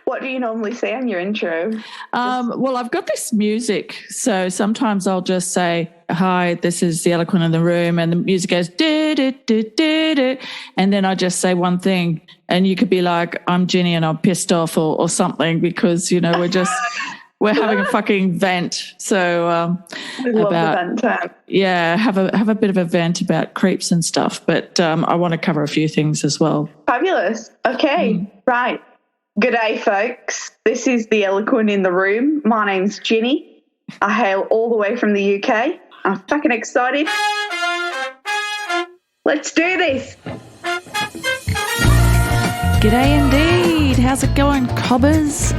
What do you normally say on your intro? Well, I've got this music, so sometimes I'll just say, "Hi, this is the eloquent in the room," and the music goes, and then I just say one thing, and you could be like, "I'm Ginny and I'm pissed off," or something, because, you know, we're having a fucking vent. So I love the vent time. Yeah, have a bit of a vent about creeps and stuff, but I want to cover a few things as well. Fabulous. Okay, right. Good day, folks. This is the eloquent in the room. My name's Ginny. I hail all the way from the UK. I'm fucking excited. Let's do this. G'day indeed. How's it going, cobbers?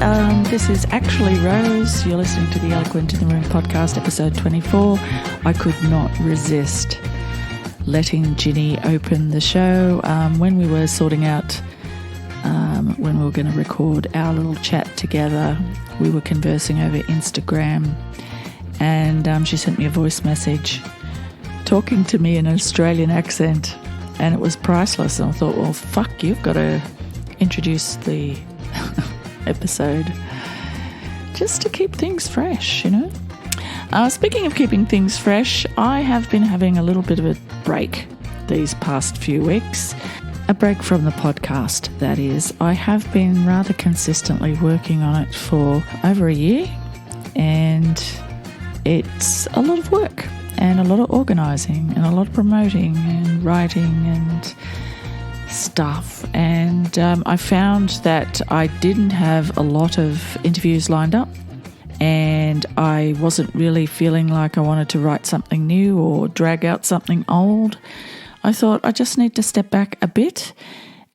This is actually Rose. You're listening to the Eloquent in the Room podcast, episode 24. I could not resist letting Ginny open the show. When we were sorting out when we were going to record our little chat together, we were conversing over Instagram, and she sent me a voice message talking to me in an Australian accent, and it was priceless. And I thought, well, fuck, you've got to introduce the episode just to keep things fresh, you know. Speaking of keeping things fresh, I have been having a little bit of a break these past few weeks. A break from the podcast, that is. I have been rather consistently working on it for over a year, and it's a lot of work and a lot of organising and a lot of promoting and writing and stuff. And I found that I didn't have a lot of interviews lined up, and I wasn't really feeling like I wanted to write something new or drag out something old. I thought I just need to step back a bit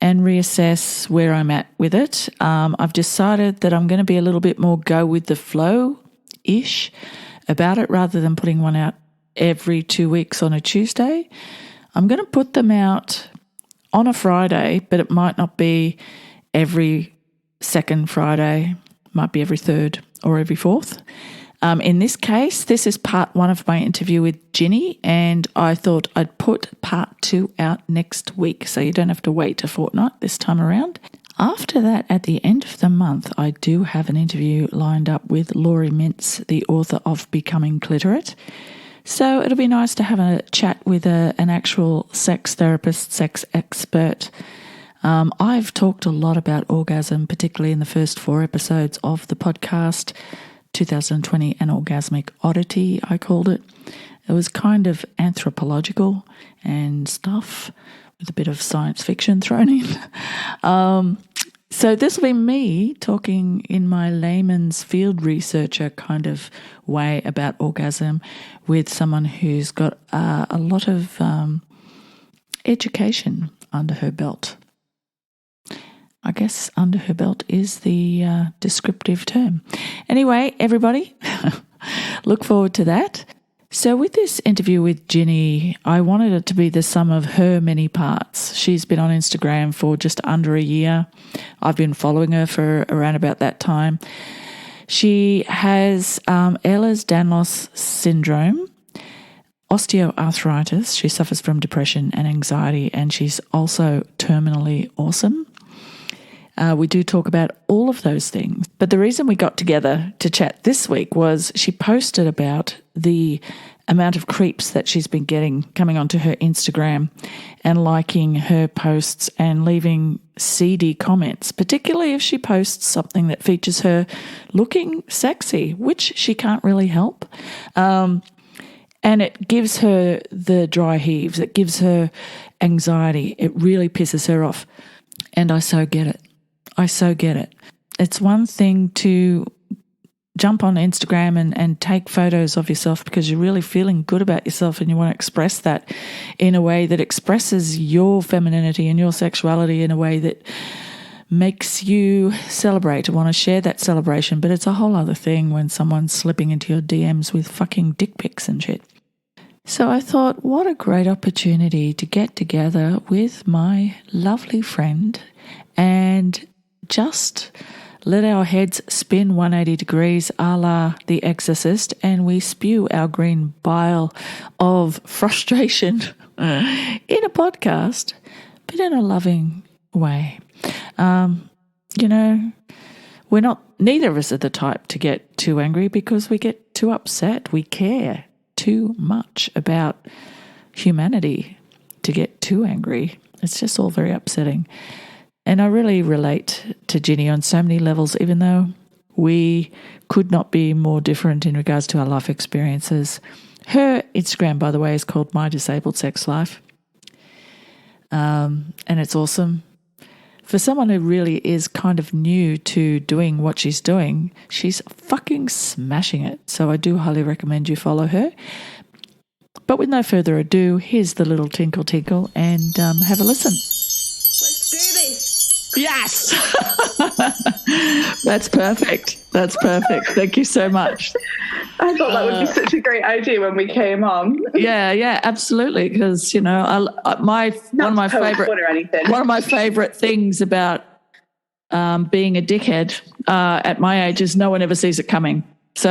and reassess where I'm at with it. I've decided that I'm going to be a little bit more go with the flow-ish about it, rather than putting one out every 2 weeks on a Tuesday. I'm going to put them out on a Friday, but it might not be every second Friday, might be every third or every fourth. In this case, this is part one of my interview with Ginny, and I thought I'd put part 2 out next week, so you don't have to wait a fortnight this time around. After that, at the end of the month, I do have an interview lined up with Laurie Mintz, the author of Becoming Clitorate. So it'll be nice to have a chat with an actual sex therapist, sex expert. I've talked a lot about orgasm, particularly in the first 4 episodes of the podcast. 2020, An Orgasmic Oddity, I called it. It was kind of anthropological and stuff, with a bit of science fiction thrown in. So this will be me talking in my layman's field researcher kind of way about orgasm with someone who's got a lot of education under her belt. I guess under her belt is the descriptive term. Anyway, everybody, look forward to that. So with this interview with Ginny, I wanted it to be the sum of her many parts. She's been on Instagram for just under a year. I've been following her for around about that time. She has Ehlers-Danlos syndrome, osteoarthritis. She suffers from depression and anxiety, and she's also terminally awesome. We do talk about all of those things. But the reason we got together to chat this week was she posted about the amount of creeps that she's been getting coming onto her Instagram and liking her posts and leaving seedy comments, particularly if she posts something that features her looking sexy, which she can't really help. And it gives her the dry heaves. It gives her anxiety. It really pisses her off. And I so get it. I so get it. It's one thing to jump on Instagram and take photos of yourself because you're really feeling good about yourself and you want to express that in a way that expresses your femininity and your sexuality in a way that makes you celebrate, want to share that celebration. But it's a whole other thing when someone's slipping into your DMs with fucking dick pics and shit. So I thought, what a great opportunity to get together with my lovely friend and just let our heads spin 180 degrees a la The Exorcist, and we spew our green bile of frustration in a podcast, but in a loving way. You know, neither of us are the type to get too angry because we get too upset. We care too much about humanity to get too angry. It's just all very upsetting. And I really relate to Ginny on so many levels, even though we could not be more different in regards to our life experiences. Her Instagram, by the way, is called My Disabled Sex Life. And it's awesome. For someone who really is kind of new to doing what she's doing, she's fucking smashing it. So I do highly recommend you follow her. But with no further ado, here's the Little Tinkle Tinkle and have a listen. Let's do this. Yes! That's perfect. That's perfect. Thank you so much. I thought that would be such a great idea when we came on. Yeah, absolutely. Because one of my favorite things about being a dickhead at my age is no one ever sees it coming. So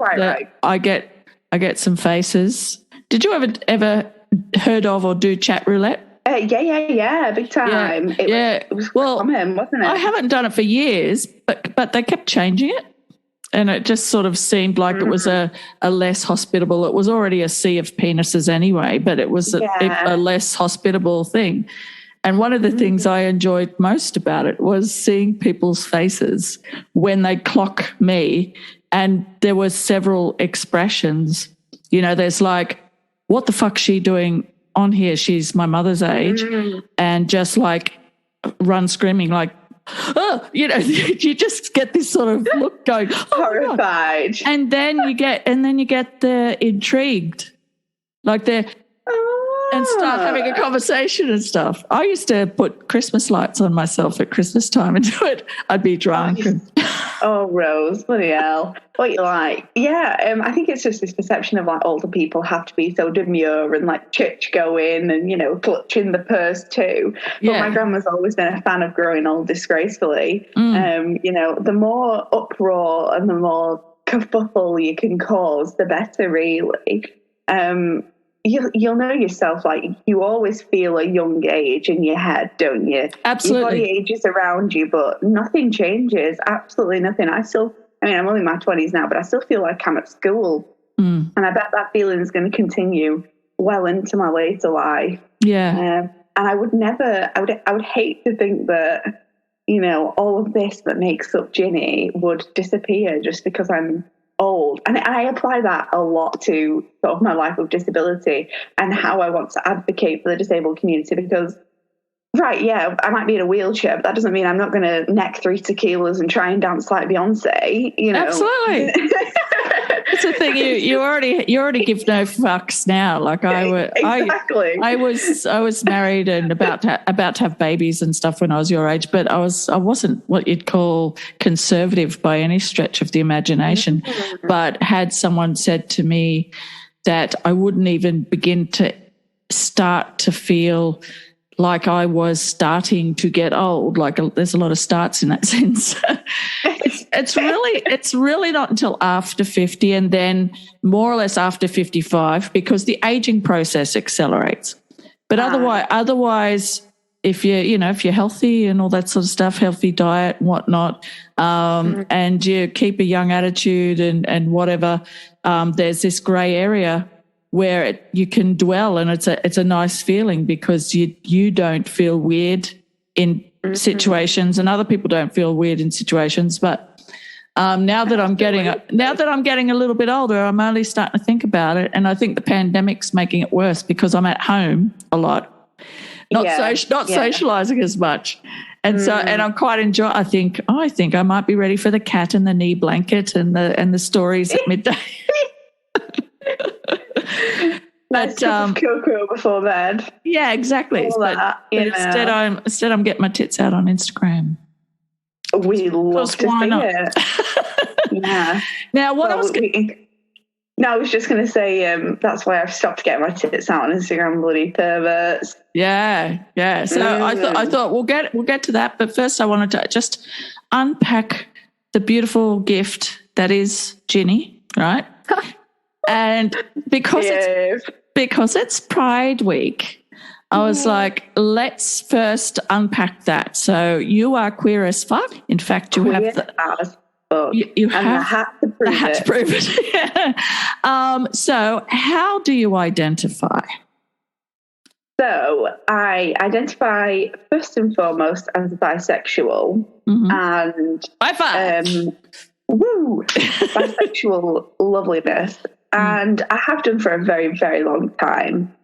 right. I get some faces. Did you ever heard of or do chat roulette? Yeah, big time. It was common, wasn't it? I haven't done it for years, but they kept changing it. And it just sort of seemed like it was a less hospitable. It was already a sea of penises anyway, but it was a less hospitable thing. And one of the things I enjoyed most about it was seeing people's faces when they clock me. And there were several expressions. There's like, what the fuck's she doing on here? She's my mother's age. And just like run screaming like, oh, you just get this sort of look going, horrified. And then you get the intrigued, like they're and start having a conversation and stuff. I used to put Christmas lights on myself at Christmas time and do it. I'd be drunk. Oh, Rose, bloody hell. What you like? Yeah, I think it's just this perception of like older people have to be so demure and like church going and, clutching the purse too. But my grandma's always been a fan of growing old disgracefully. The more uproar and the more kerfuffle you can cause, the better, really. You'll know yourself, like you always feel a young age in your head, don't you? Absolutely. Your body ages around you, but nothing changes. Absolutely nothing. I'm only in my 20s now, but I still feel like I'm at school. And I bet that feeling is going to continue well into my later life. Yeah. And I would hate to think that, all of this that makes up Ginny would disappear just because I'm old. And I apply that a lot to sort of my life with disability and how I want to advocate for the disabled community because, I might be in a wheelchair, but that doesn't mean I'm not going to neck 3 tequilas and try and dance like Beyonce, Absolutely. It's a thing you already give no fucks now. Like exactly. I was married and about to have babies and stuff when I was your age, but I wasn't what you'd call conservative by any stretch of the imagination. But had someone said to me that I wouldn't even begin to start to feel like I was starting to get old, like there's a lot of starts in that sense. It's really not until after 50 and then more or less after 55 because the aging process accelerates. But otherwise, if you're healthy and all that sort of stuff, healthy diet and whatnot, and you keep a young attitude and whatever, there's this grey area where you can dwell, and it's a nice feeling because you don't feel weird in situations, and other people don't feel weird in situations. But now that I'm getting a little bit older, I'm only starting to think about it, and I think the pandemic's making it worse because I'm at home a lot, not socializing as much, and so I'm quite enjoying. I think I might be ready for the cat and the knee blanket and the stories at midday. Nice cup of cocoa before bed. Yeah, exactly. But instead I'm getting my tits out on Instagram. We love to see it. Yeah. Now, I was just going to say that's why I've stopped getting my tits out on Instagram, bloody perverts. Yeah. So I thought we'll get to that, but first I wanted to just unpack the beautiful gift that is Ginny, right? And because it's Pride Week, I was like, let's first unpack that. So you are queer as fuck. In fact, you have you have the hat to prove it. Yeah. So how do you identify? So I identify first and foremost as bisexual, and high five. Bisexual loveliness, and I have done for a very, very long time.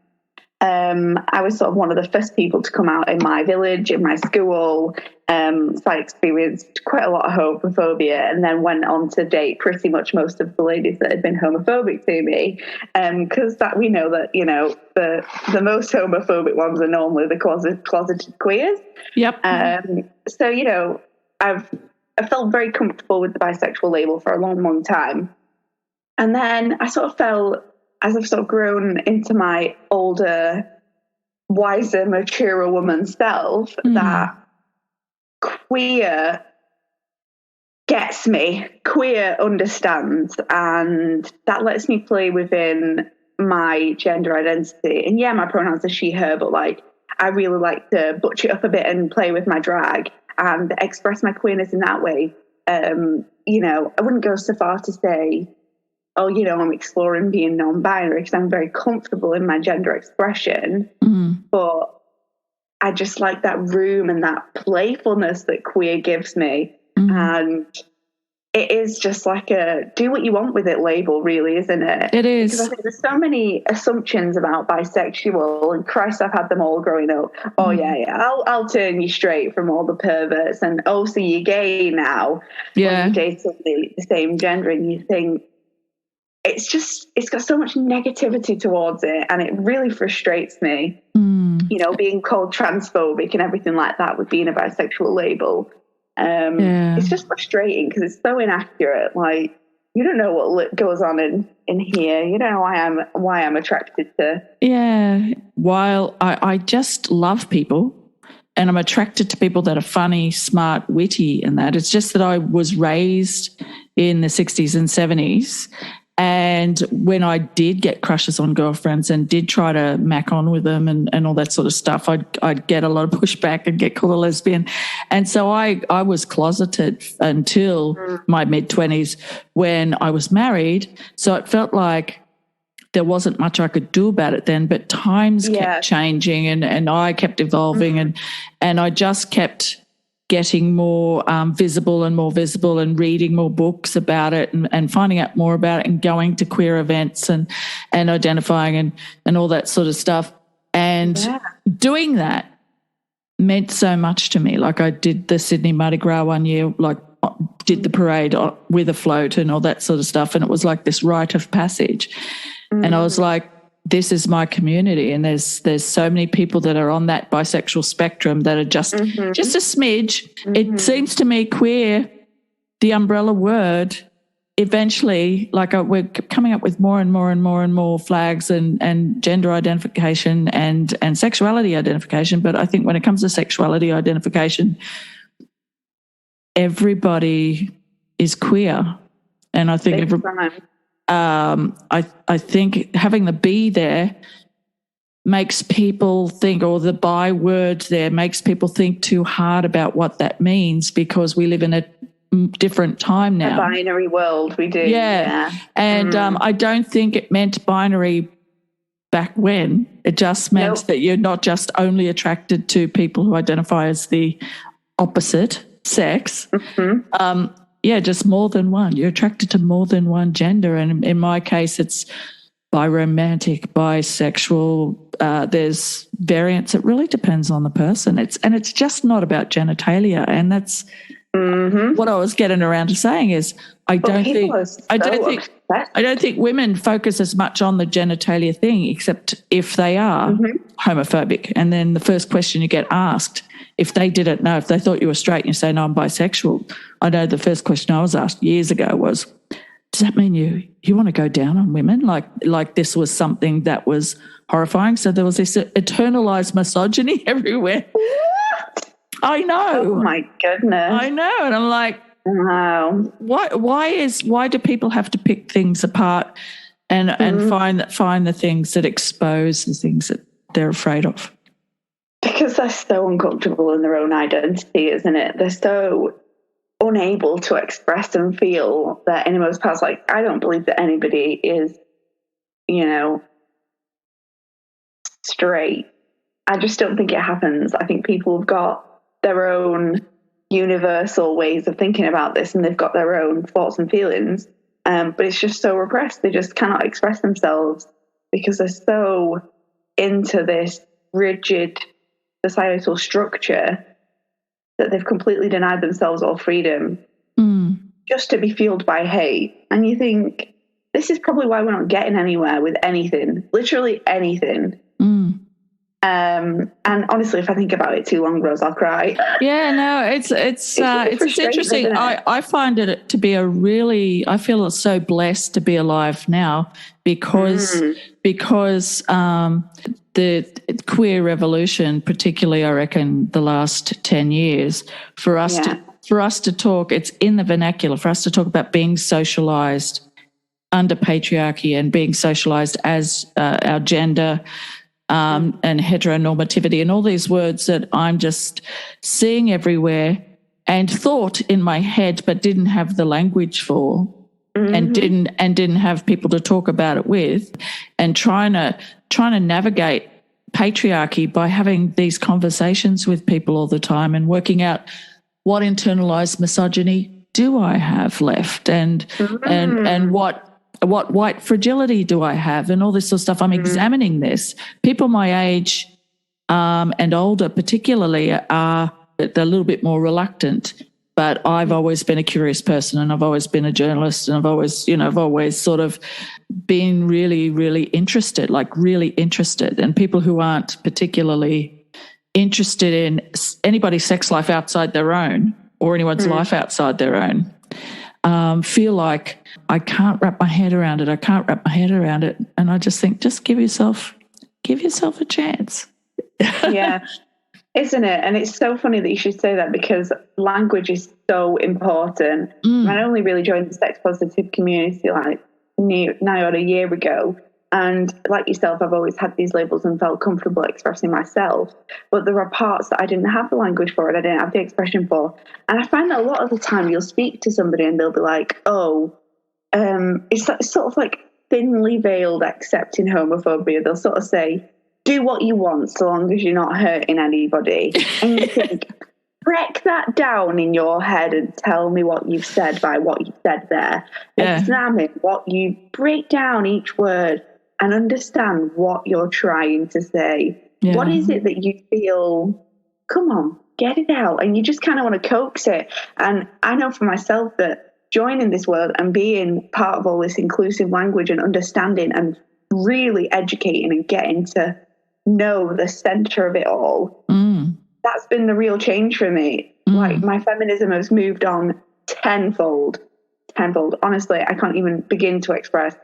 I was sort of one of the first people to come out in my village, in my school. So I experienced quite a lot of homophobia, and then went on to date pretty much most of the ladies that had been homophobic to me. Because that we know that, you know, the most homophobic ones are normally the closeted queers. Yep. So, you know, I felt very comfortable with the bisexual label for a long, long time. And then I sort of felt, as I've sort of grown into my older, wiser, maturer woman self, that queer gets me, queer understands, and that lets me play within my gender identity. And yeah, my pronouns are she, her, but like I really like to butch it up a bit and play with my drag and express my queerness in that way. You know, I wouldn't go so far to say, oh, you know, I'm exploring being non-binary, because I'm very comfortable in my gender expression. But I just like that room and that playfulness that queer gives me. And it is just like a do what you want with it label, really, isn't it? It is. Because I think there's so many assumptions about bisexual, and Christ, I've had them all growing up. Oh, yeah, I'll turn you straight from all the perverts. And, oh, so you're gay now. Yeah. When you date the same gender, and you think, it's got so much negativity towards it, and it really frustrates me, you know, being called transphobic and everything like that with being a bisexual label. It's just frustrating because it's so inaccurate. Like, you don't know what goes on in here. You don't know why I'm attracted to. Yeah. While I just love people, and I'm attracted to people that are funny, smart, witty, and that. It's just that I was raised in the 60s and 70s. And when I did get crushes on girlfriends and did try to mac on with them and all that sort of stuff, I'd get a lot of pushback and get called a lesbian. And so I was closeted until my mid-20s when I was married. So it felt like there wasn't much I could do about it then, but times kept changing and I kept evolving and I just kept getting more visible and reading more books about it and finding out more about it and going to queer events and identifying and all that sort of stuff. And doing that meant so much to me. Like I did the Sydney Mardi Gras one year, like did the parade with a float and all that sort of stuff. And it was like this rite of passage. And I was like, this is my community, and there's so many people that are on that bisexual spectrum that are just a smidge. It seems to me queer, the umbrella word, eventually, like we're coming up with more and more and more and more flags and gender identification and sexuality identification. But I think when it comes to sexuality identification, everybody is queer, and I think I think having the B there makes people think, or the bi word there makes people think too hard about what that means, because we live in a different time now. A binary world, we do. Yeah. And I don't think it meant binary back when. It just meant that you're not just only attracted to people who identify as the opposite sex. Just more than one. You're attracted to more than one gender. And in my case, it's biromantic, bisexual. There's variants. It really depends on the person. It's just not about genitalia. And that's what I was getting around to saying is I don't think women focus as much on the genitalia thing, except if they are homophobic. And then the first question you get asked, if they didn't know, if they thought you were straight and you say, no, I'm bisexual, I know the first question I was asked years ago was, does that mean you want to go down on women? Like this was something that was horrifying. So there was this eternalized misogyny everywhere. What? I know. Oh my goodness. I know. And I'm like, wow. Why do people have to pick things apart and find the things that expose the things that they're afraid of? Because they're so uncomfortable in their own identity, isn't it? They're so unable to express and feel their innermost parts. Like, I don't believe that anybody is, straight. I just don't think it happens. I think people have got their own universal ways of thinking about this, and they've got their own thoughts and feelings. But it's just so repressed. They just cannot express themselves because they're so into this rigid societal structure that they've completely denied themselves all freedom just to be fueled by hate. And you think, this is probably why we're not getting anywhere with anything, literally anything. And honestly, if I think about it too long, Rose, I'll cry. Yeah, no, it's interesting. I find it to be I feel so blessed to be alive now because the queer revolution, particularly, I reckon, the last 10 years, for us to talk, it's in the vernacular, for us to talk about being socialised under patriarchy and being socialised as our gender, and heteronormativity and all these words that I'm just seeing everywhere and thought in my head but didn't have the language for and didn't have people to talk about it with, and trying to navigate patriarchy by having these conversations with people all the time and working out what internalized misogyny do I have left and what white fragility do I have and all this sort of stuff. I'm examining this. People my age and older particularly they're a little bit more reluctant, but I've always been a curious person and I've always been a journalist and I've always sort of been really, really interested, and people who aren't particularly interested in anybody's sex life outside their own or anyone's life outside their own feel like I can't wrap my head around it. And I just think, just give yourself a chance. Yeah, isn't it? And it's so funny that you should say that because language is so important. I only really joined the sex positive community like now a year ago. And like yourself, I've always had these labels and felt comfortable expressing myself. But there are parts that I didn't have the language for and I didn't have the expression for. And I find that a lot of the time you'll speak to somebody and they'll be like, it's sort of like thinly veiled accepting homophobia. They'll sort of say, do what you want so long as you're not hurting anybody. And you think, break that down in your head and tell me what you've said by what you've said there. Yeah. Examine what you break down each word and understand what you're trying to say. Yeah. What is it that you feel, come on, get it out. And you just kind of want to coax it. And I know for myself that joining this world and being part of all this inclusive language and understanding and really educating and getting to know the center of it all, that's been the real change for me. Like my feminism has moved on tenfold. Honestly, I can't even begin to express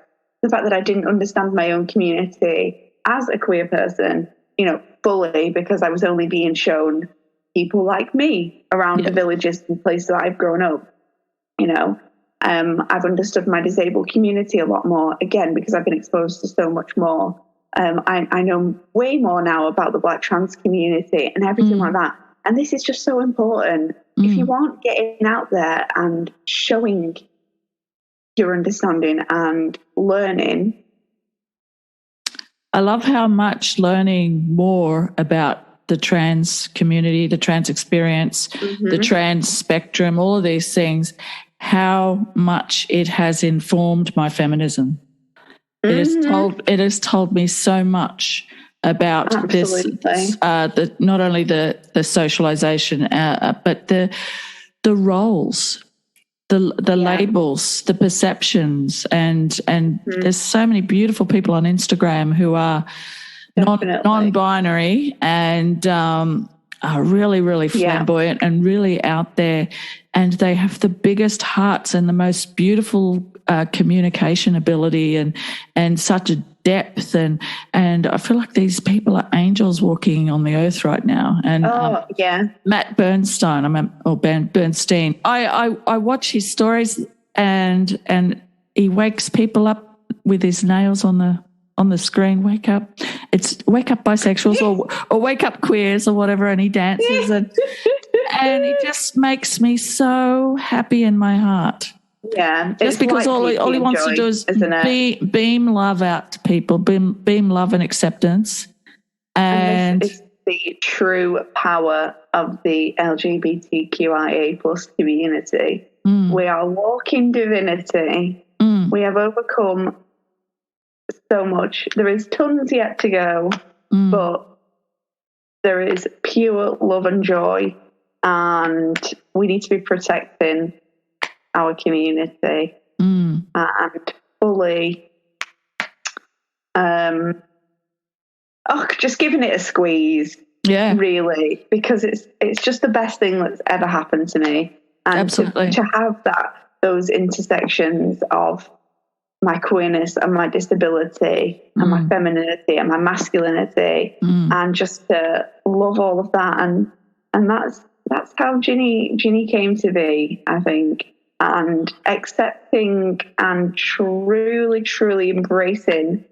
the fact that I didn't understand my own community as a queer person, fully, because I was only being shown people like me around the villages and places that I've grown up. I've understood my disabled community a lot more, again, because I've been exposed to so much more. I know way more now about the Black trans community and everything like that. And this is just so important. If you aren't getting out there and showing your understanding and learning. I love how much learning more about the trans community, the trans experience, the trans spectrum, all of these things, how much it has informed my feminism. It has told me so much about this not only the socialization, but the roles, the labels, the perceptions, and there's so many beautiful people on Instagram who are non-binary and are really, really flamboyant and really out there, and they have the biggest hearts and the most beautiful communication ability and such a depth and I feel like these people are angels walking on the earth right now. And Matt Bernstein, Bernstein. I watch his stories and he wakes people up with his nails on the on the screen. Wake up. It's wake up bisexuals or wake up queers or whatever, and he dances and it just makes me so happy in my heart. Yeah. Just because all he wants to do is beam love out to people, beam love and acceptance. And this is the true power of the LGBTQIA plus community. We are walking divinity. We have overcome so much. There is tons yet to go, but there is pure love and joy, and we need to be protecting our community and fully just giving it a squeeze, really, because it's just the best thing that's ever happened to me. And absolutely. To have those intersections of my queerness and my disability and my femininity and my masculinity, and just to love all of that, and that's how Ginny came to be, I think. And accepting and truly embracing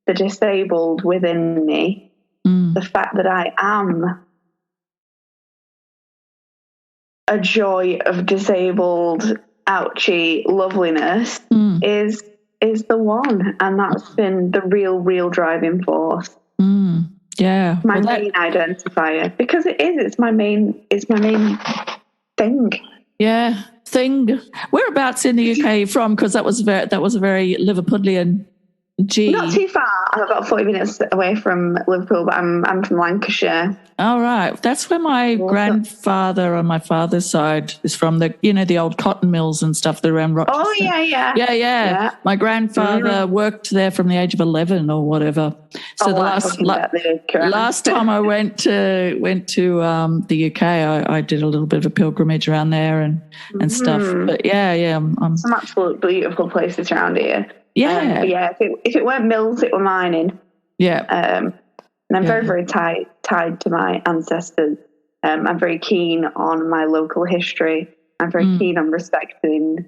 the disabled within me, the fact that I am a joy of disabled, ouchy loveliness is the one, and that's been the real driving force. Yeah, my main identifier, because it's my main thing. Yeah, thing. Whereabouts in the UK are you from? Because that was a very Liverpudlian. Not too far. I'm about 40 minutes away from Liverpool, but I'm from Lancashire. All right. That's where my grandfather on my father's side is from, the old cotton mills and stuff that are around Rochester. Oh, yeah. My grandfather worked there from the age of 11 or whatever. So last time I went to the UK, I did a little bit of a pilgrimage around there and stuff. But some absolutely beautiful places around here. Yeah. If it weren't mills, it were mining. Yeah. And I'm very tied to my ancestors. I'm very keen on my local history. I'm very keen on respecting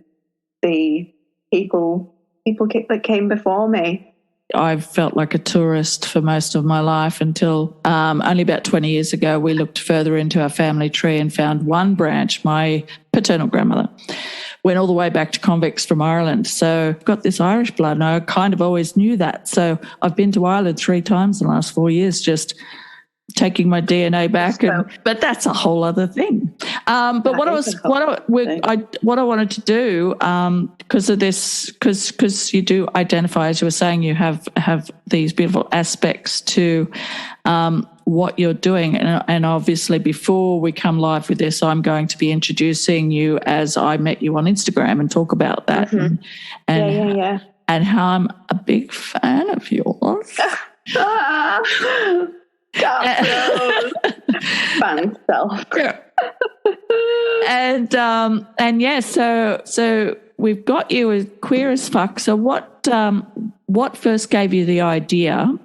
the people that came before me. I've felt like a tourist for most of my life until only about 20 years ago we looked further into our family tree and found one branch, my paternal grandmother, went all the way back to convicts from Ireland. So I've got this Irish blood, and I kind of always knew that. So I've been to Ireland 3 times in the last 4 years, just taking my DNA back. But that's a whole other thing. But what I wanted to do, because of this, because you do identify, as you were saying, you have these beautiful aspects to what you're doing, and obviously before we come live with this, I'm going to be introducing you as I met you on Instagram and talk about that, and how I'm a big fan of yours. Fan self. So we've got you as queer as fuck. So what first gave you the idea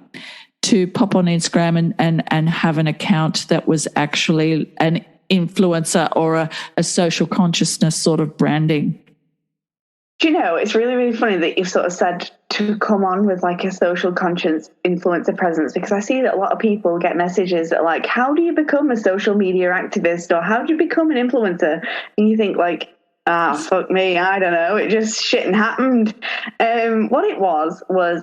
to pop on Instagram and have an account that was actually an influencer or a social consciousness sort of branding? Do you know, it's really funny that you've sort of said to come on with like a social conscience influencer presence, because I see that a lot of people get messages that are like, how do you become a social media activist, or how do you become an influencer? And you think like, fuck me, I don't know, it just shit and happened. What it was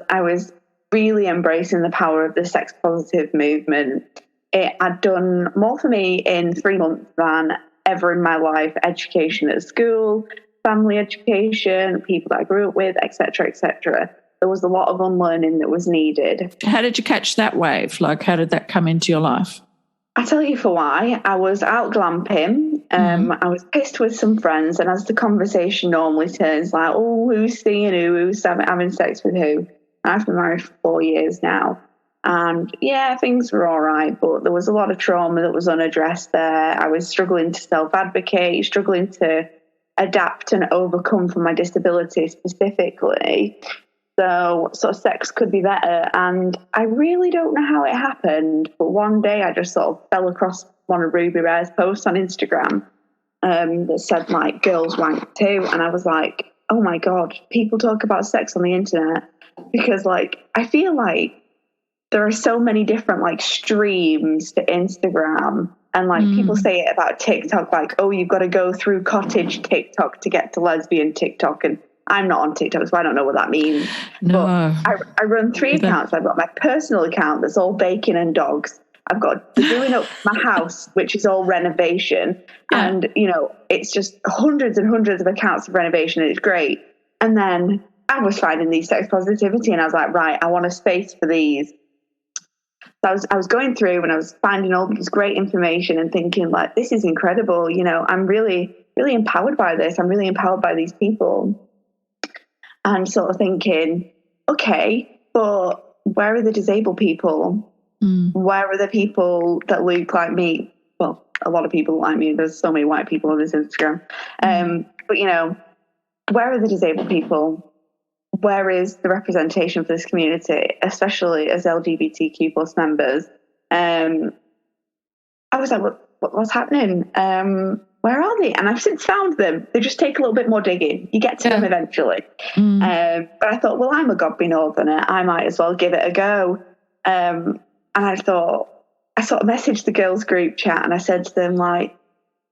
I was really embracing the power of the sex positive movement. It had done more for me in 3 months than ever in my life. Education at school, family education, people that I grew up with, etc., etc. There was a lot of unlearning that was needed. How did you catch that wave? Like, how did that come into your life? I'll tell you for why. I was out glamping. I was pissed with some friends, and as the conversation normally turns, like, oh, who's seeing who's having sex with who? I've been married for 4 years now. And yeah, things were all right, but there was a lot of trauma that was unaddressed there. I was struggling to self-advocate, struggling to adapt and overcome from my disability specifically. So sex could be better. And I really don't know how it happened, but one day I just sort of fell across one of Ruby Rare's posts on Instagram that said like girls wank too. And I was like, oh my God, people talk about sex on the internet. because like I feel like there are so many different like streams to Instagram, and like people say it about TikTok, like, oh, you've got to go through cottage TikTok to get to lesbian TikTok. And I'm not on TikTok, so I don't know what that means. No. But I run 3 accounts. I've got my personal account that's all bacon and dogs. I've got the doing up my house, which is all renovation. Yeah. And, you know, it's just hundreds and hundreds of accounts of renovation, and it's great. And then I was finding these sex positivity, and I was like, right, I want a space for these. So I was going through and I was finding all this great information and thinking like, this is incredible. You know, I'm really, really empowered by this. I'm really empowered by these people. And sort of thinking, okay, but where are the disabled people? Where are the people that look like me? Well, a lot of people like me. There's so many white people on this Instagram. But, you know, where are the disabled people? Where is the representation for this community, especially as LGBTQ plus members? I was like, what's happening? Where are they? And I've since found them. They just take a little bit more digging. You get to them eventually. But I thought, well, I'm a Godby Northerner. I might as well give it a go. And I thought, I sort of messaged the girls group chat and I said to them, like,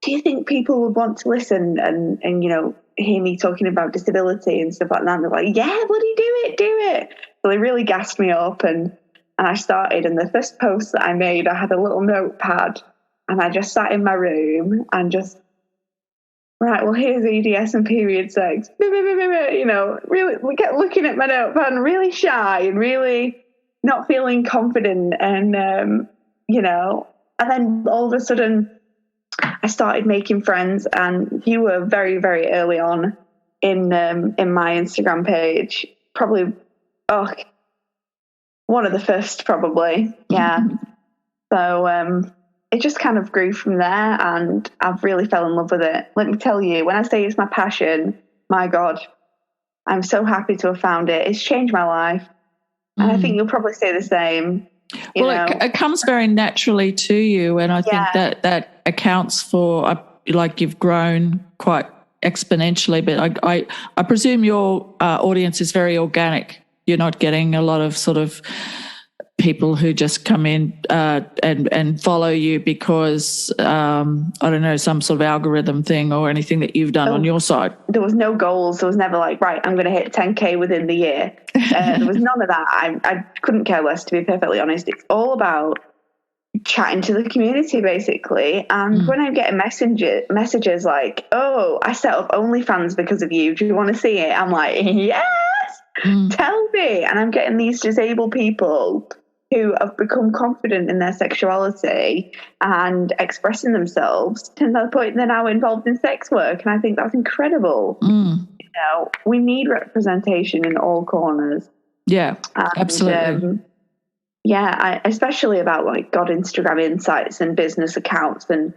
do you think people would want to listen and you know, hear me talking about disability and stuff like that? And they're like, yeah, bloody do it. So they really gassed me up, and I started. And the first post that I made, I had a little notepad and I just sat in my room and just, right, well, here's EDS and period sex. You know, really looking at my notepad and really shy and really not feeling confident. And, you know, and then all of a sudden I started making friends, and you were very, very early on in my Instagram page, probably, one of the first, probably. Yeah. So, it just kind of grew from there, and I've really fell in love with it. Let me tell you, when I say it's my passion, my God, I'm so happy to have found it. It's changed my life. And I think you'll probably say the same. Well, it comes very naturally to you, and I think that accounts for, like, you've grown quite exponentially. But I presume your audience is very organic. You're not getting a lot of sort of people who just come in and follow you because, I don't know, some sort of algorithm thing or anything that you've done on your side. There was no goals. There was never like, right, I'm going to hit 10K within the year. There was none of that. I couldn't care less, to be perfectly honest. It's all about chatting to the community, basically. And when I'm getting messages like, oh, I set up OnlyFans because of you. Do you want to see it? I'm like, yes, tell me. And I'm getting these disabled people who have become confident in their sexuality and expressing themselves to the point they're now involved in sex work. And I think that's incredible. You know, we need representation in all corners. Yeah, absolutely. Especially about like God Instagram insights and business accounts and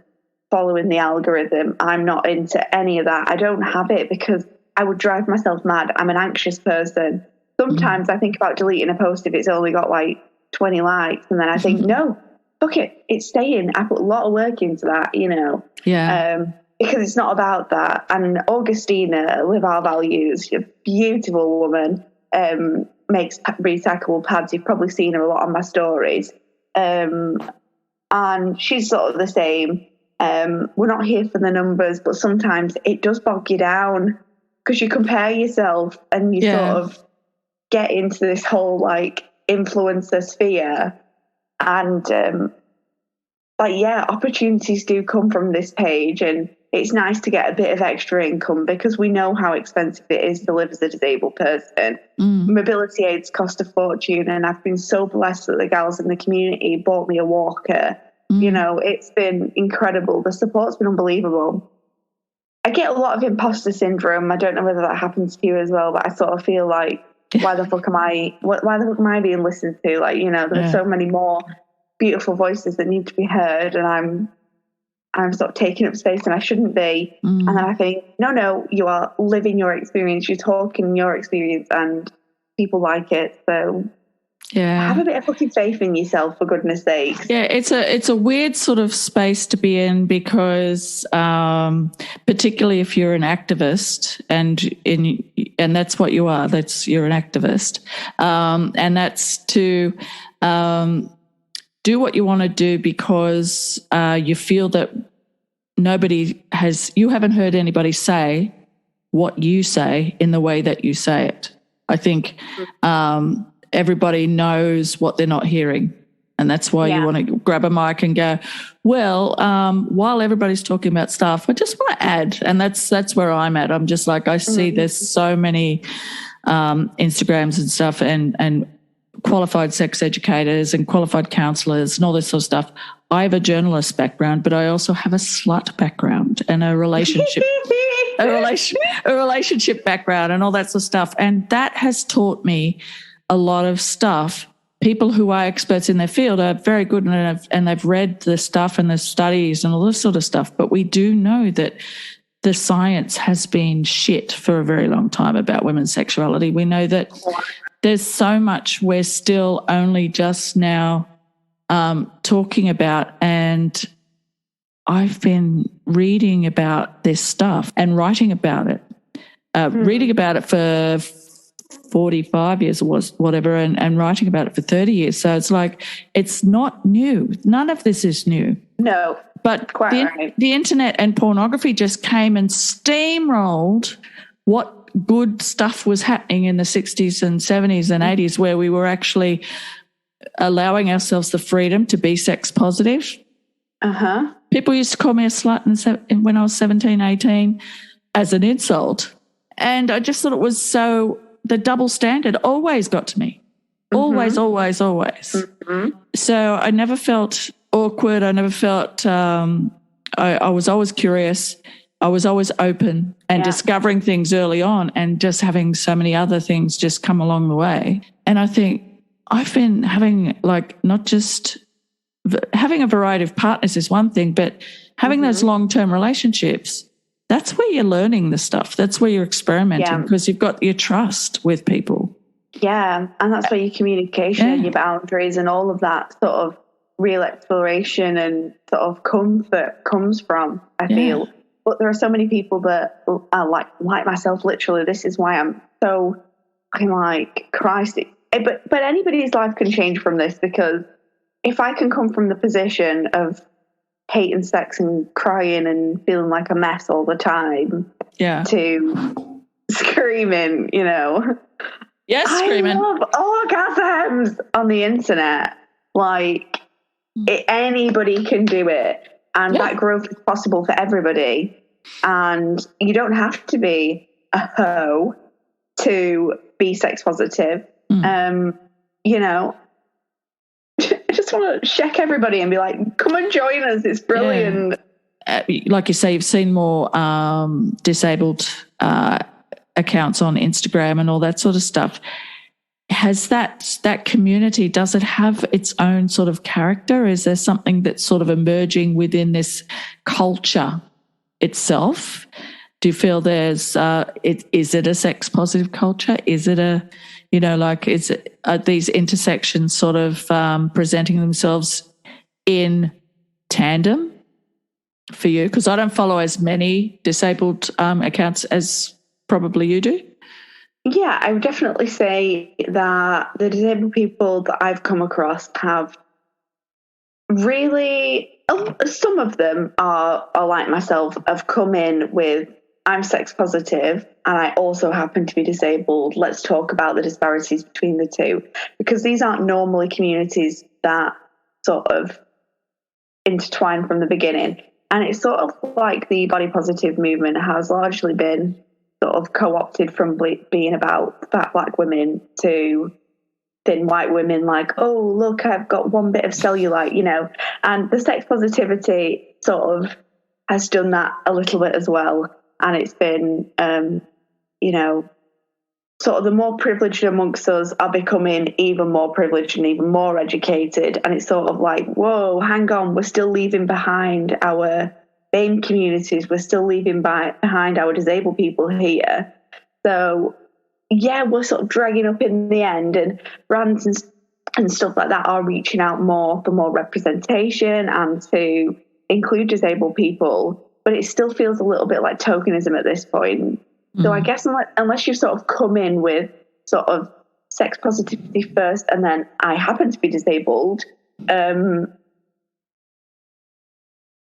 following the algorithm. I'm not into any of that. I don't have it because I would drive myself mad. I'm an anxious person. Sometimes I think about deleting a post if it's only got like 20 likes, and then I think, no, fuck it, it's staying. I put a lot of work into that, you know. Because it's not about that. And Augustina, Live Our Values, a beautiful woman, makes recyclable pads. You've probably seen her a lot on my stories. And she's sort of the same. We're not here for the numbers, but sometimes it does bog you down because you compare yourself and you sort of get into this whole like influencer sphere. And opportunities do come from this page, and it's nice to get a bit of extra income because we know how expensive it is to live as a disabled person. Mobility aids cost a fortune, and I've been so blessed that the gals in the community bought me a walker. You know, it's been incredible. The support's been unbelievable. I get a lot of imposter syndrome. I don't know whether that happens to you as well, but I sort of feel like, why the fuck am I being listened to? Like, you know, there's so many more beautiful voices that need to be heard, and I'm sort of taking up space and I shouldn't be. And then I think, no, you are living your experience. You're talking your experience and people like it. So Yeah. Have a bit of fucking faith in yourself, for goodness sake. Yeah, it's a weird sort of space to be in because particularly if you're an activist and that's what you are. You're an activist, and that's to do what you want to do because you feel that you haven't heard anybody say what you say in the way that you say it. I think everybody knows what they're not hearing. And that's why you want to grab a mic and go, well, while everybody's talking about stuff, I just want to add. And that's where I'm at. I'm just like, I see there's so many Instagrams and stuff and qualified sex educators and qualified counsellors and all this sort of stuff. I have a journalist background, but I also have a slut background and a relationship background and all that sort of stuff. And that has taught me a lot of stuff. People who are experts in their field are very good and they've read the stuff and the studies and all this sort of stuff. But we do know that the science has been shit for a very long time about women's sexuality. We know that there's so much we're still only just now talking about, and I've been reading about this stuff and writing about it, reading about it for 45 years or whatever and writing about it for 30 years. So it's like it's not new. None of this is new. No. But the internet and pornography just came and steamrolled what good stuff was happening in the 60s and 70s and 80s where we were actually allowing ourselves the freedom to be sex positive. Uh-huh. People used to call me a slut when I was 17, 18 as an insult. And I just thought it was so... The double standard always got to me. Always, always, always. So I never felt awkward. I never felt I was always curious. I was always open and discovering things early on and just having so many other things just come along the way. And I think I've been having not just having a variety of partners is one thing, but having those long-term relationships, that's where you're learning the stuff. That's where you're experimenting because you've got your trust with people. Yeah, and that's where your communication and your boundaries and all of that sort of real exploration and sort of comfort comes from, I feel. But there are so many people that are like myself, literally, this is why I'm like, Christ. But anybody's life can change from this, because if I can come from the position of hating sex and crying and feeling like a mess all the time to screaming, Yes, screaming. I love orgasms on the internet. Anybody can do it. And that growth is possible for everybody. And you don't have to be a hoe to be sex positive. I just want to check everybody and be like, come and join us. It's brilliant. Like you say, you've seen more disabled accounts on Instagram and all that sort of stuff. Has that community, does it have its own sort of character? Is there something that's sort of emerging within this culture itself? Do you feel there's is it a sex positive culture? Is it are these intersections sort of presenting themselves in tandem for you? Because I don't follow as many disabled accounts as probably you do. Yeah, I would definitely say that the disabled people that I've come across have really, some of them are like myself, have come in with, I'm sex positive and I also happen to be disabled. Let's talk about the disparities between the two, because these aren't normally communities that sort of intertwine from the beginning. And it's sort of like the body positive movement has largely been sort of co-opted from being about fat black women to thin white women, like, oh, look, I've got one bit of cellulite, and the sex positivity sort of has done that a little bit as well. And it's been, sort of the more privileged amongst us are becoming even more privileged and even more educated. And it's sort of like, whoa, hang on, we're still leaving behind our BAME communities, we're still leaving behind our disabled people here. So, yeah, we're sort of dragging up in the end, and brands and and stuff like that are reaching out more for more representation and to include disabled people, but it still feels a little bit like tokenism at this point. So I guess unless you sort of come in with sort of sex positivity first and then I happen to be disabled, whether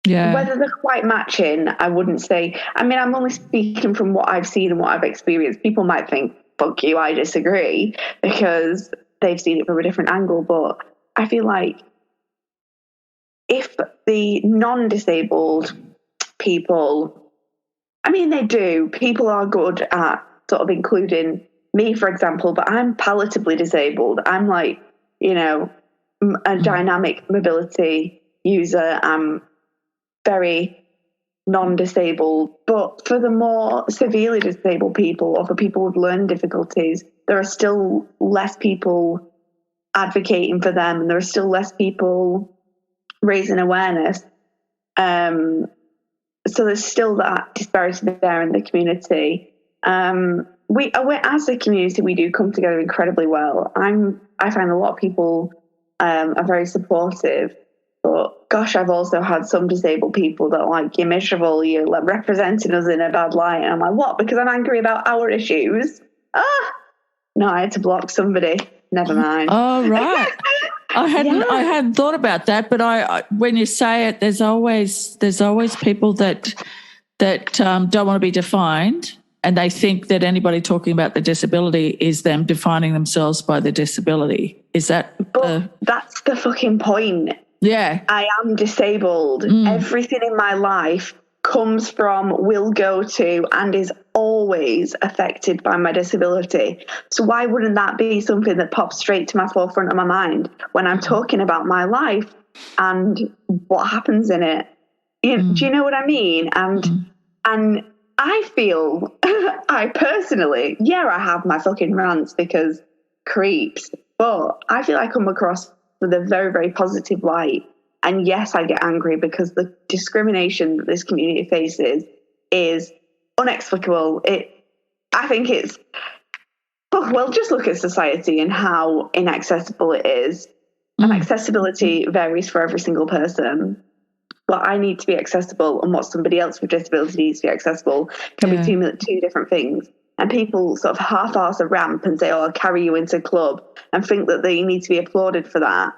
they're quite matching, I wouldn't say. I mean, I'm only speaking from what I've seen and what I've experienced. People might think, fuck you, I disagree, because they've seen it from a different angle. But I feel like if the non-disabled people, I mean, they do. People are good at sort of including me, for example, but I'm palatably disabled. I'm like, you know, a dynamic mobility user. I'm very non-disabled. But for the more severely disabled people or for people with learning difficulties, there are still less people advocating for them, and there are still less people raising awareness. So there's still that disparity there in the community. We as a community, we do come together incredibly well. I find a lot of people are very supportive, but gosh, I've also had some disabled people that are like, you're miserable, you're like representing us in a bad light. And I'm like, what? Because I'm angry about our issues? No, I had to block somebody. Never mind. Oh, right. I hadn't thought about that, but I when you say it, there's always people that don't want to be defined, and they think that anybody talking about the disability is them defining themselves by the disability. Is that? That's the fucking point. Yeah, I am disabled. Everything in my life comes from, will go to, and is always affected by my disability. So why wouldn't that be something that pops straight to my forefront of my mind when I'm talking about my life and what happens in it? Do you know what I mean? And I feel, I personally, I have my fucking rants because creeps, but I feel I come across with a very, very positive light. And yes, I get angry because the discrimination that this community faces is inexplicable. I think it's, just look at society and how inaccessible it is. And accessibility varies for every single person. What I need to be accessible and what somebody else with disability needs to be accessible can be two different things. And people sort of half-arse a ramp and say, I'll carry you into club, and think that they need to be applauded for that.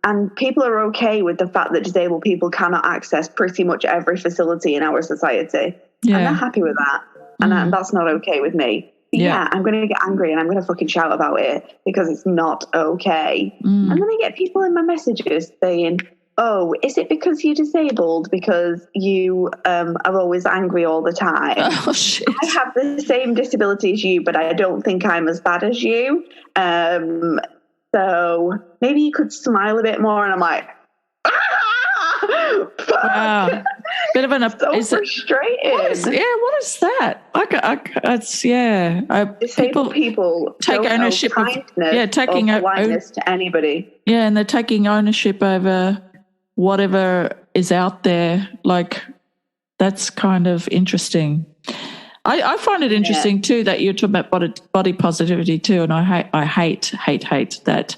And people are okay with the fact that disabled people cannot access pretty much every facility in our society. Yeah. And they're happy with that. And that's not okay with me. Yeah, I'm going to get angry and I'm going to fucking shout about it because it's not okay. And then I get people in my messages saying, oh, is it because you're disabled? Because you are always angry all the time. Oh, shit. I have the same disability as you, but I don't think I'm as bad as you. So maybe you could smile a bit more. And I'm like, wow. Bit of an so frustrated. What is that? People take ownership of taking kindness to anybody. Yeah, and they're taking ownership over whatever is out there. Like, that's kind of interesting. I find it interesting too that you're talking about body positivity too, and I hate that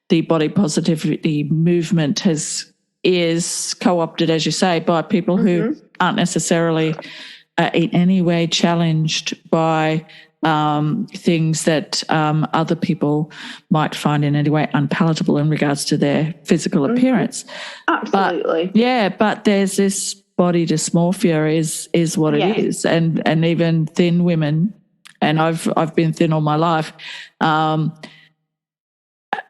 the body positivity movement is co-opted, as you say, by people who aren't necessarily in any way challenged by things that other people might find in any way unpalatable in regards to their physical appearance. Absolutely. But there's this body dysmorphia is what it is, and even thin women, and I've been thin all my life,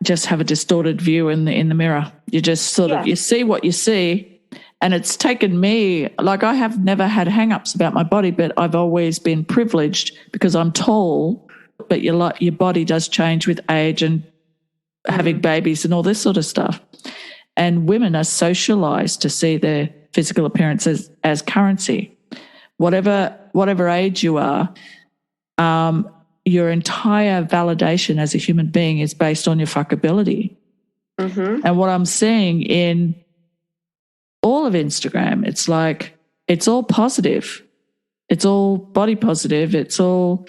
just have a distorted view in the mirror. You just sort of, you see what you see, and it's taken me, like, I have never had hang-ups about my body, but I've always been privileged because I'm tall, but your body does change with age and having babies and all this sort of stuff. And women are socialized to see their physical appearance as currency. Whatever age you are, your entire validation as a human being is based on your fuckability. And what I'm seeing in all of Instagram, it's like, it's all positive. It's all body positive. It's all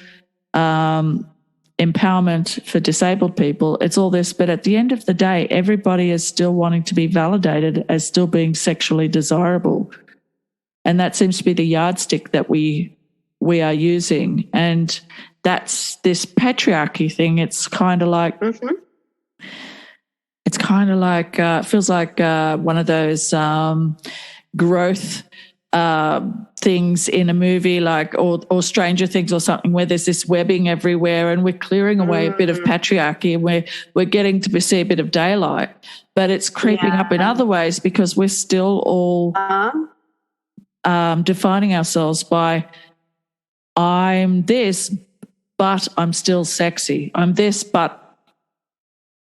empowerment for disabled people. It's all this, but at the end of the day, everybody is still wanting to be validated as still being sexually desirable. And that seems to be the yardstick that we are using. And that's this patriarchy thing. It's kind of like, it's kind of like, feels like one of those growth things in a movie, like or Stranger Things or something, where there's this webbing everywhere and we're clearing away a bit of patriarchy and we're getting to see a bit of daylight, but it's creeping up in other ways because we're still all defining ourselves by I'm this, but I'm still sexy. I'm this, but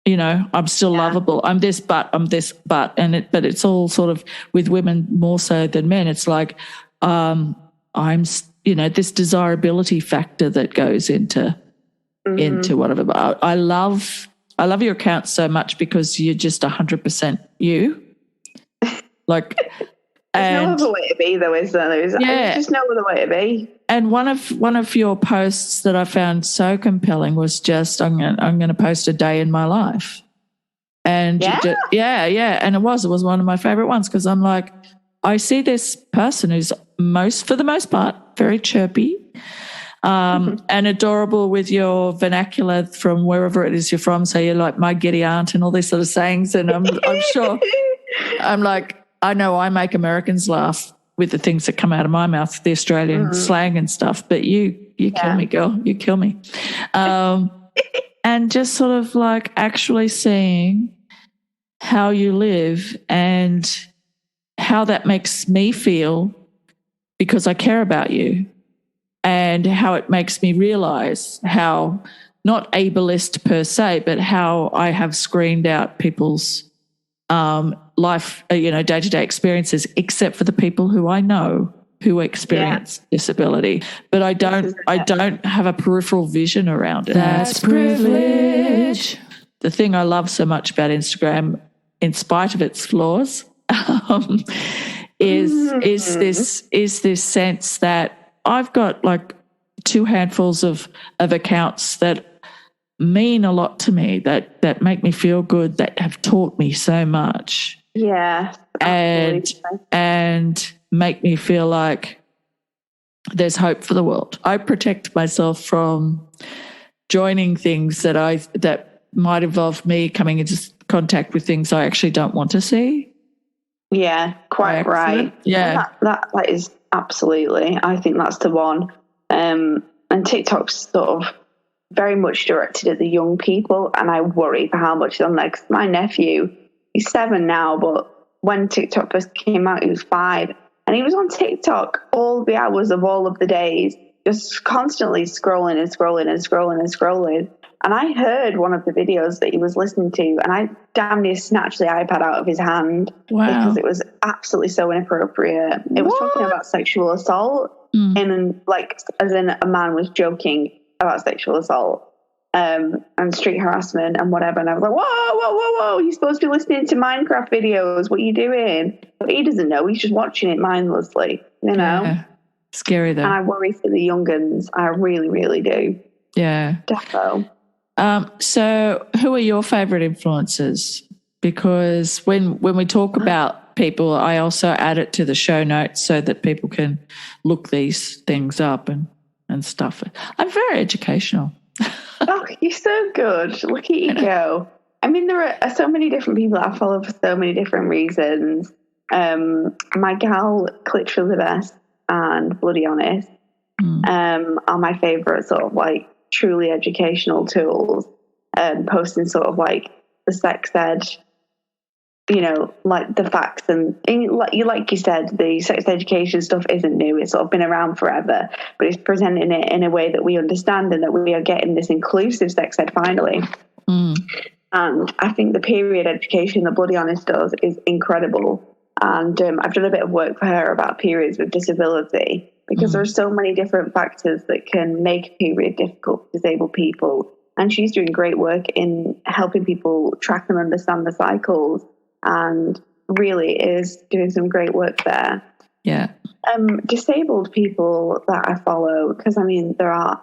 I'm still lovable. I'm this, but I'm this, but it's all sort of with women more so than men. It's like I'm this desirability factor that goes into whatever. But I love your account so much because you're just 100% you. Like, there's no other way to be, though, is there? There's just no other way to be. And one of your posts that I found so compelling was just I'm going to post a day in my life, and and it was one of my favorite ones because I'm like, I see this person who's for the most part very chirpy, and adorable with your vernacular from wherever it is you're from. So you're like my giddy aunt and all these sort of sayings, and I'm sure I'm like. I know I make Americans laugh with the things that come out of my mouth, the Australian slang and stuff, but you kill me, girl. You kill me. And just sort of like actually seeing how you live and how that makes me feel because I care about you, and how it makes me realize how, not ableist per se, but how I have screened out people's life, day-to-day experiences, except for the people who I know who experience disability. But I don't have a peripheral vision around it. That's privilege. The thing I love so much about Instagram, in spite of its flaws, is this sense that I've got like 2 handfuls of accounts that mean a lot to me, that make me feel good, that have taught me so much. Yeah. And make me feel like there's hope for the world. I protect myself from joining things that might involve me coming into contact with things I actually don't want to see. Yeah, quite right. Yeah. That is absolutely. I think that's the one. And TikTok's sort of very much directed at the young people, and I worry for how much on there. 'Cause my nephew, he's 7 now, but when TikTok first came out, he was 5, and he was on TikTok all the hours of all of the days, just constantly scrolling and scrolling and scrolling and scrolling. And I heard one of the videos that he was listening to, and I damn near snatched the iPad out of his hand because it was absolutely so inappropriate. It was talking about sexual assault, and like as in a man was joking about sexual assault and street harassment and whatever. And I was like, whoa, you're supposed to be listening to Minecraft videos. What are you doing? But he doesn't know. He's just watching it mindlessly, Yeah. Scary though. And I worry for the young uns. I really, really do. Yeah. Defo. So who are your favourite influences? Because when we talk about people, I also add it to the show notes so that people can look these things up and stuff. I'm very educational. Oh, you're so good. Look at you go. I mean, there are so many different people I follow for so many different reasons. My gal, Clitch the Best and Bloody Honest are my favourite sort of like truly educational tools. Posting sort of like the sex ed, like the facts and like you said, the sex education stuff isn't new. It's sort of been around forever, but it's presenting it in a way that we understand and that we are getting this inclusive sex ed finally. And I think the period education that Bloody Honest does is incredible. And I've done a bit of work for her about periods with disability because there are so many different factors that can make a period difficult for disabled people. And she's doing great work in helping people track and understand the cycles, and really is doing some great work there. Yeah. Disabled people that I follow, because I mean there are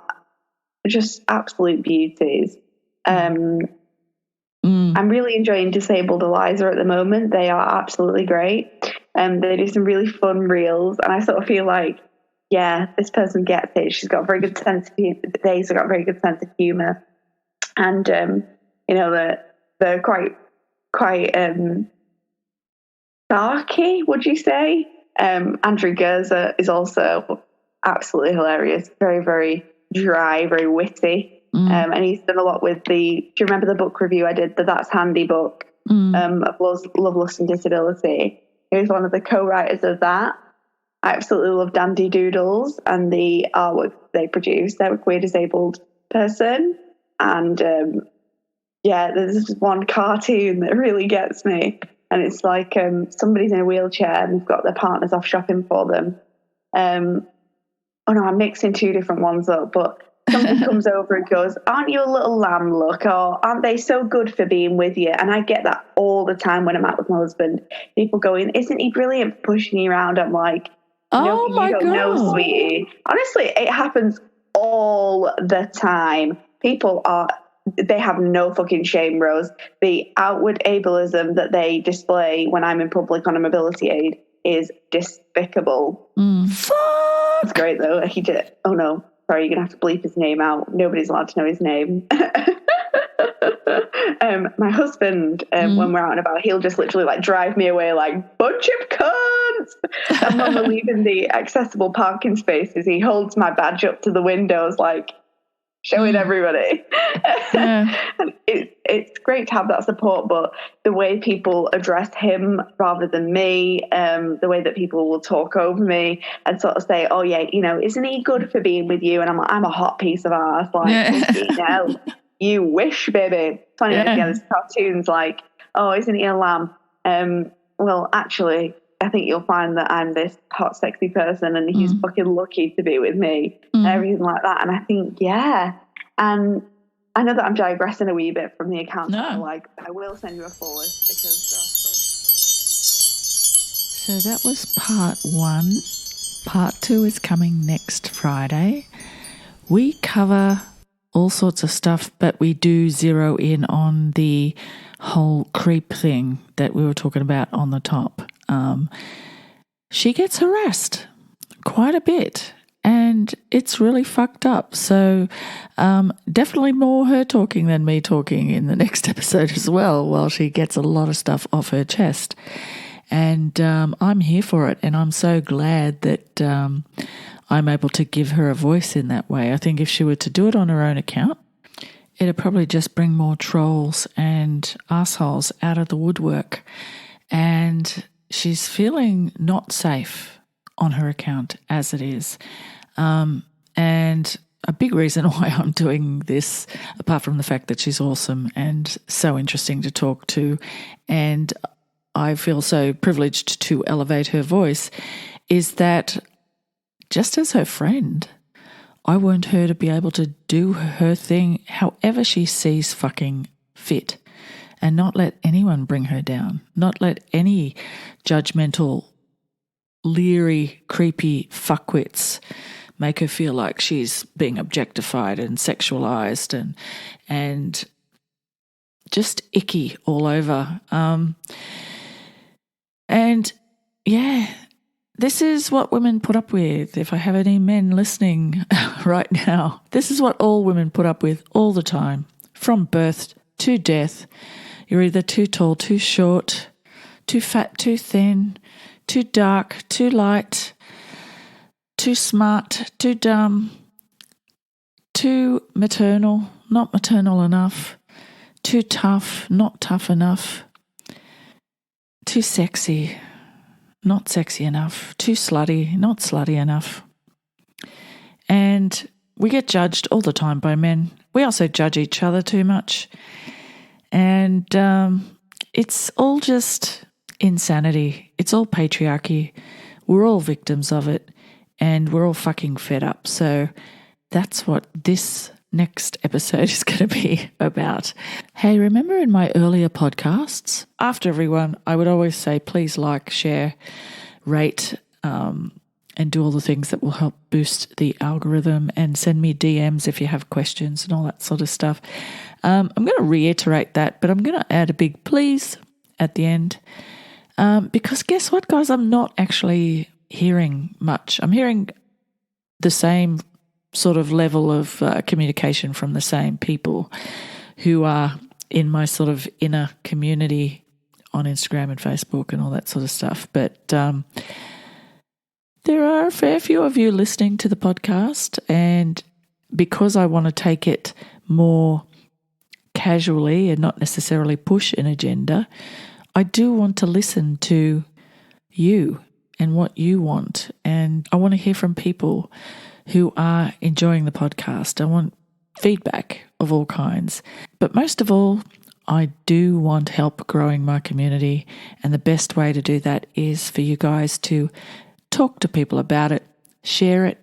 just absolute beauties. I'm really enjoying Disabled Eliza at the moment. They are absolutely great. They do some really fun reels, and I sort of feel like, yeah, this person gets it. She's got a very good sense of humor. They've got a very good sense of humor, and you know, they're quite darky, would you say? Andrew Gerza is also absolutely hilarious. Very, very dry, very witty. And he's done a lot with do you remember the book review I did, the That's Handy book of Love, Lust and Disability? He was one of the co-writers of that. I absolutely love Dandy Doodles and the artwork they produce. They're a queer disabled person. And there's this one cartoon that really gets me. And it's like somebody's in a wheelchair and they've got their partners off shopping for them. I'm mixing two different ones up, but somebody comes over and goes, "Aren't you a little lamb, look?" Or, "Aren't they so good for being with you?" And I get that all the time when I'm out with my husband. People going, "Isn't he brilliant for pushing you around?" I'm like, "No, my you don't know, sweetie." Honestly, it happens all the time. They have no fucking shame, Rose. The outward ableism that they display when I'm in public on a mobility aid is despicable. Fuck! It's great, though. He did. Oh, no. Sorry, you're going to have to bleep his name out. Nobody's allowed to know his name. My husband, when we're out and about, he'll just literally drive me away like, "Bunch of cunts!" And when we're leaving the accessible parking spaces, he holds my badge up to the windows showing everybody. And it's great to have that support, but the way people address him rather than me, the way that people will talk over me and sort of say, "Oh yeah, isn't he good for being with you?" And I'm a hot piece of ass, no, you wish, baby. Funny, this cartoon's like, "Oh, isn't he a lamb?" Well, actually, I think you'll find that I'm this hot, sexy person and he's fucking lucky to be with me and everything like that. And I think, yeah. And I know that I'm digressing a wee bit from the account. No. I will send you a full list because So that was part 1. Part 2 is coming next Friday. We cover all sorts of stuff, but we do zero in on the whole creep thing that we were talking about on the top. She gets harassed quite a bit and it's really fucked up. So definitely more her talking than me talking in the next episode as well, while she gets a lot of stuff off her chest. And I'm here for it, and I'm so glad that I'm able to give her a voice in that way. I think if she were to do it on her own account, it'd probably just bring more trolls and assholes out of the woodwork. And she's feeling not safe on her account as it is. And a big reason why I'm doing this, apart from the fact that she's awesome and so interesting to talk to, and I feel so privileged to elevate her voice, is that just as her friend, I want her to be able to do her thing however she sees fucking fit, and not let anyone bring her down, not let any judgmental, leery, creepy fuckwits make her feel like she's being objectified and sexualized and just icky all over. And yeah, this is what women put up with. If I have any men listening right now, this is what all women put up with all the time, from birth to death. You're either too tall, too short, too fat, too thin, too dark, too light, too smart, too dumb, too maternal, not maternal enough, too tough, not tough enough, too sexy, not sexy enough, too slutty, not slutty enough. And we get judged all the time by men. We also judge each other too much. And it's all just insanity. It's all patriarchy. We're all victims of it, and we're all fucking fed up. So that's what this next episode is going to be about. Hey, remember in my earlier podcasts, after everyone, I would always say, please like, share, rate, and and do all the things that will help boost the algorithm, and send me DMs if you have questions and all that sort of stuff. I'm going to reiterate that, but I'm going to add a big please at the end, because guess what, guys? I'm not actually hearing much. I'm hearing the same sort of level of communication from the same people who are in my sort of inner community on Instagram and Facebook and all that sort of stuff. But there are a fair few of you listening to the podcast, and because I want to take it more casually and not necessarily push an agenda, I do want to listen to you and what you want, and I want to hear from people who are enjoying the podcast. I want feedback of all kinds, but most of all, I do want help growing my community, and the best way to do that is for you guys to talk to people about it, share it,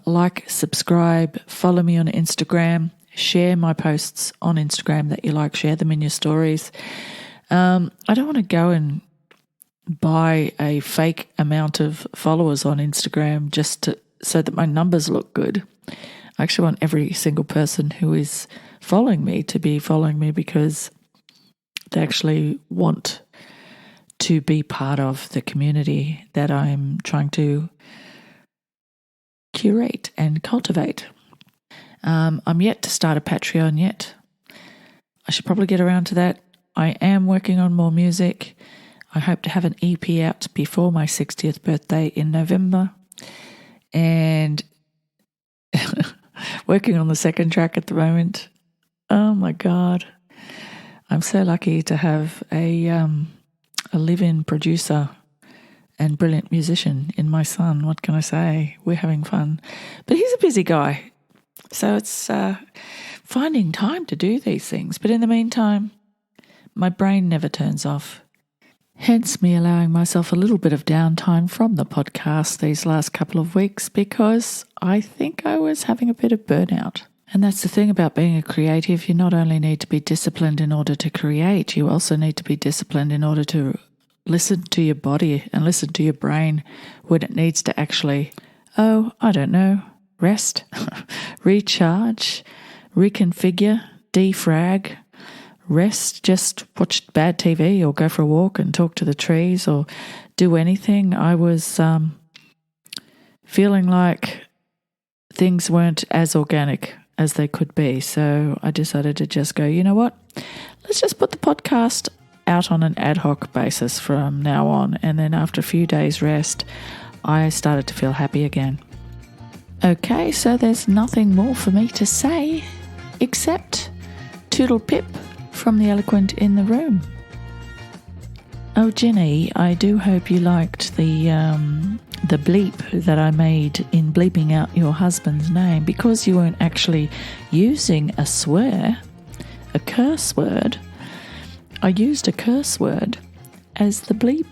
like, subscribe, follow me on Instagram, share my posts on Instagram that you like, share them in your stories. I don't want to go and buy a fake amount of followers on Instagram just so that my numbers look good. I actually want every single person who is following me to be following me because they actually want to be part of the community that I'm trying to curate and cultivate. I'm yet to start a Patreon yet. I should probably get around to that. I am working on more music. I hope to have an EP out before my 60th birthday in November. And working on the second track at the moment. Oh my God. I'm so lucky to have a live-in producer and brilliant musician in my son. What can I say? We're having fun. But he's a busy guy. So it's finding time to do these things. But in the meantime, my brain never turns off. Hence me allowing myself a little bit of downtime from the podcast these last couple of weeks, because I think I was having a bit of burnout. And that's the thing about being a creative. You not only need to be disciplined in order to create, you also need to be disciplined in order to listen to your body and listen to your brain when it needs to actually, rest, recharge, reconfigure, defrag, rest, just watch bad TV or go for a walk and talk to the trees or do anything. I was feeling like things weren't as organic as they could be. So I decided to just go, you know what? Let's just put the podcast out on an ad hoc basis from now on. And then after a few days rest, I started to feel happy again. Okay, so there's nothing more for me to say except toodle pip from the eloquent in the room. Oh, Ginny, I do hope you liked the bleep that I made in bleeping out your husband's name, because you weren't actually using a swear, a curse word. I used a curse word as the bleep.